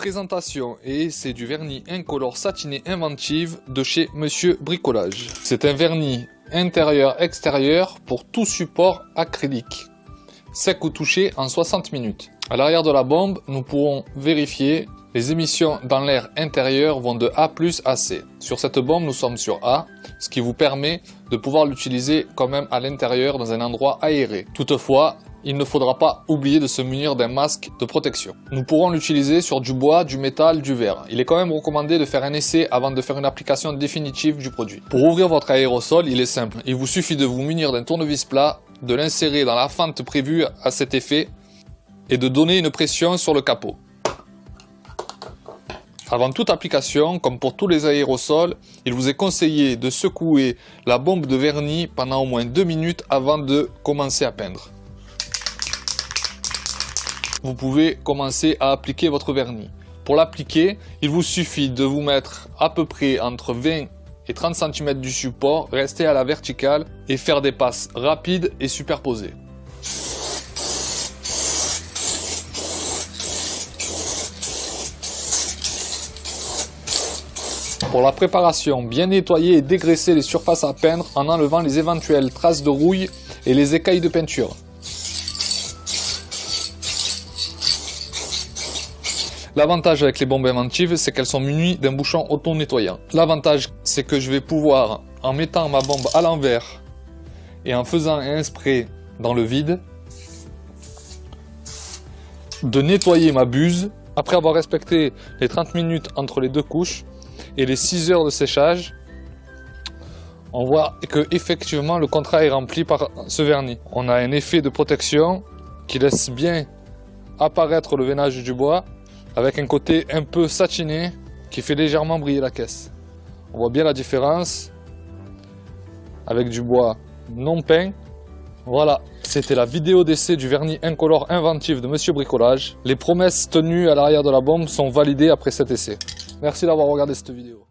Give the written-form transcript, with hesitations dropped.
Présentation et essai du vernis incolore satiné Inventive de chez Monsieur Bricolage. C'est un vernis intérieur-extérieur pour tout support acrylique. Sec ou touché en 60 minutes. À l'arrière de la bombe, nous pourrons vérifier les émissions dans l'air intérieur vont de A+ à C. Sur cette bombe, nous sommes sur A, ce qui vous permet de pouvoir l'utiliser quand même à l'intérieur dans un endroit aéré. Toutefois, il ne faudra pas oublier de se munir d'un masque de protection. Nous pourrons l'utiliser sur du bois, du métal, du verre. Il est quand même recommandé de faire un essai avant de faire une application définitive du produit. Pour ouvrir votre aérosol, il est simple. Il vous suffit de vous munir d'un tournevis plat, de l'insérer dans la fente prévue à cet effet et de donner une pression sur le capot. Avant toute application, comme pour tous les aérosols, il vous est conseillé de secouer la bombe de vernis pendant au moins 2 minutes avant de commencer à peindre. Vous pouvez commencer à appliquer votre vernis. Pour l'appliquer, il vous suffit de vous mettre à peu près entre 20 et 30 cm du support, rester à la verticale et faire des passes rapides et superposées. Pour la préparation, bien nettoyer et dégraisser les surfaces à peindre en enlevant les éventuelles traces de rouille et les écailles de peinture. L'avantage avec les bombes inventives, c'est qu'elles sont munies d'un bouchon auto-nettoyant. L'avantage, c'est que je vais pouvoir, en mettant ma bombe à l'envers et en faisant un spray dans le vide, de nettoyer ma buse après avoir respecté les 30 minutes entre les deux couches et les 6 heures de séchage. On voit que effectivement le contrat est rempli par ce vernis. On a un effet de protection qui laisse bien apparaître le veinage du bois avec un côté un peu satiné qui fait légèrement briller la caisse. On voit bien la différence avec du bois non peint. Voilà, c'était la vidéo d'essai du vernis incolore Inventive de Monsieur Bricolage. Les promesses tenues à l'arrière de la bombe sont validées après cet essai. Merci d'avoir regardé cette vidéo.